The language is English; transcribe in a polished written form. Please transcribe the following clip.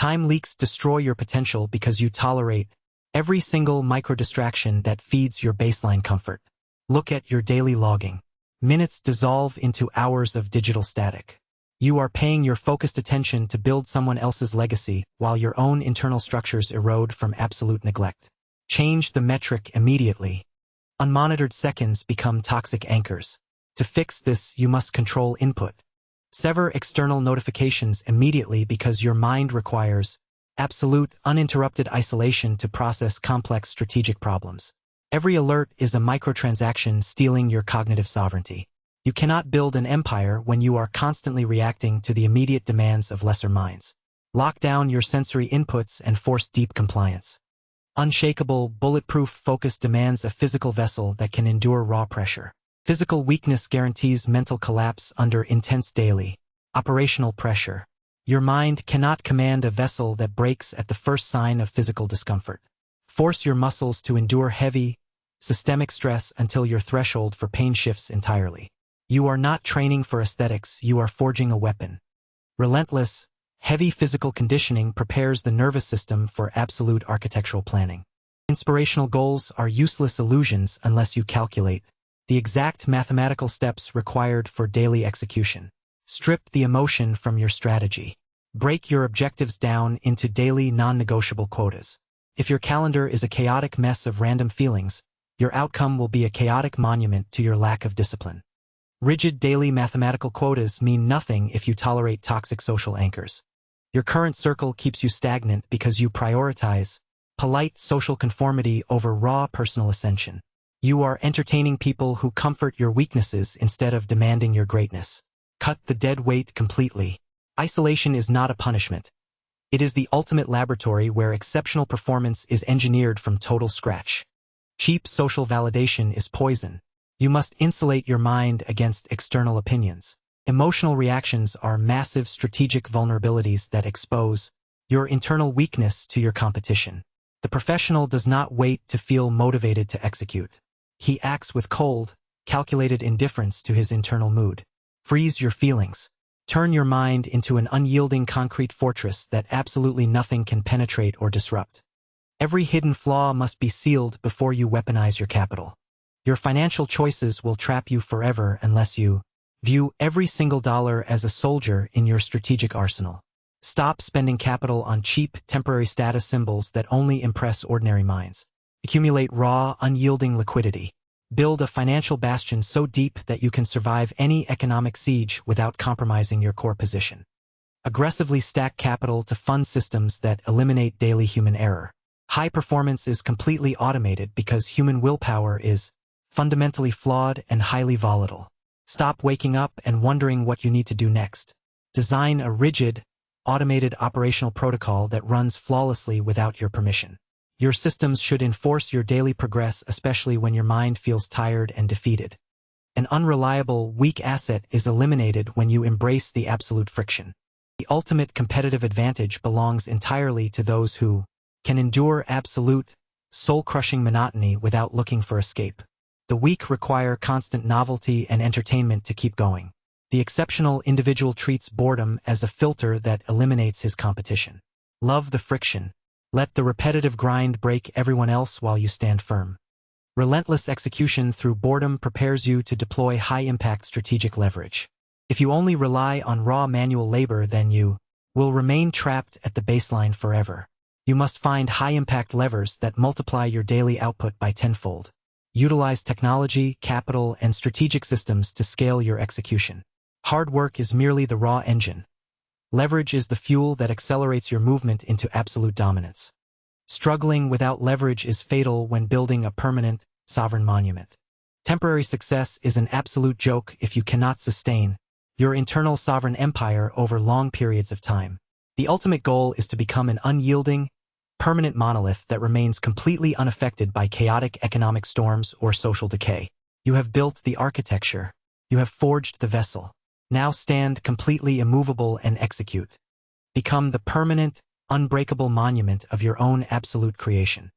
Time leaks destroy your potential because you tolerate every single micro-distraction that feeds your baseline comfort. Look at your daily logging. Minutes dissolve into hours of digital static. You are paying your focused attention to build someone else's legacy while your own internal structures erode from absolute neglect. Change the metric immediately. Unmonitored seconds become toxic anchors. To fix this, you must control input. Sever external notifications immediately because your mind requires absolute, uninterrupted isolation to process complex strategic problems. Every alert is a microtransaction stealing your cognitive sovereignty. You cannot build an empire when you are constantly reacting to the immediate demands of lesser minds. Lock down your sensory inputs and force deep compliance. Unshakable, bulletproof focus demands a physical vessel that can endure raw pressure. Physical weakness guarantees mental collapse under intense daily, operational pressure. Your mind cannot command a vessel that breaks at the first sign of physical discomfort. Force your muscles to endure heavy, systemic stress until your threshold for pain shifts entirely. You are not training for aesthetics, you are forging a weapon. Relentless, heavy physical conditioning prepares the nervous system for absolute architectural planning. Inspirational goals are useless illusions unless you calculate the exact mathematical steps required for daily execution. Strip the emotion from your strategy. Break your objectives down into daily non-negotiable quotas. If your calendar is a chaotic mess of random feelings, your outcome will be a chaotic monument to your lack of discipline. Rigid daily mathematical quotas mean nothing if you tolerate toxic social anchors. Your current circle keeps you stagnant because you prioritize polite social conformity over raw personal ascension. You are entertaining people who comfort your weaknesses instead of demanding your greatness. Cut the dead weight completely. Isolation is not a punishment. It is the ultimate laboratory where exceptional performance is engineered from total scratch. Cheap social validation is poison. You must insulate your mind against external opinions. Emotional reactions are massive strategic vulnerabilities that expose your internal weakness to your competition. The professional does not wait to feel motivated to execute. He acts with cold, calculated indifference to his internal mood. Freeze your feelings. Turn your mind into an unyielding concrete fortress that absolutely nothing can penetrate or disrupt. Every hidden flaw must be sealed before you weaponize your capital. Your financial choices will trap you forever unless you view every single dollar as a soldier in your strategic arsenal. Stop spending capital on cheap, temporary status symbols that only impress ordinary minds. Accumulate raw, unyielding liquidity. Build a financial bastion so deep that you can survive any economic siege without compromising your core position. Aggressively stack capital to fund systems that eliminate daily human error. High performance is completely automated because human willpower is fundamentally flawed and highly volatile. Stop waking up and wondering what you need to do next. Design a rigid, automated operational protocol that runs flawlessly without your permission. Your systems should enforce your daily progress, especially when your mind feels tired and defeated. An unreliable, weak asset is eliminated when you embrace the absolute friction. The ultimate competitive advantage belongs entirely to those who can endure absolute, soul-crushing monotony without looking for escape. The weak require constant novelty and entertainment to keep going. The exceptional individual treats boredom as a filter that eliminates his competition. Love the friction. Let the repetitive grind break everyone else while you stand firm. Relentless execution through boredom prepares you to deploy high-impact strategic leverage. If you only rely on raw manual labor, then you will remain trapped at the baseline forever. You must find high-impact levers that multiply your daily output by tenfold. Utilize technology, capital, and strategic systems to scale your execution. Hard work is merely the raw engine. Leverage is the fuel that accelerates your movement into absolute dominance. Struggling without leverage is fatal when building a permanent, sovereign monument. Temporary success is an absolute joke if you cannot sustain your internal sovereign empire over long periods of time. The ultimate goal is to become an unyielding, permanent monolith that remains completely unaffected by chaotic economic storms or social decay. You have built the architecture. You have forged the vessel. Now stand completely immovable and execute. Become the permanent, unbreakable monument of your own absolute creation.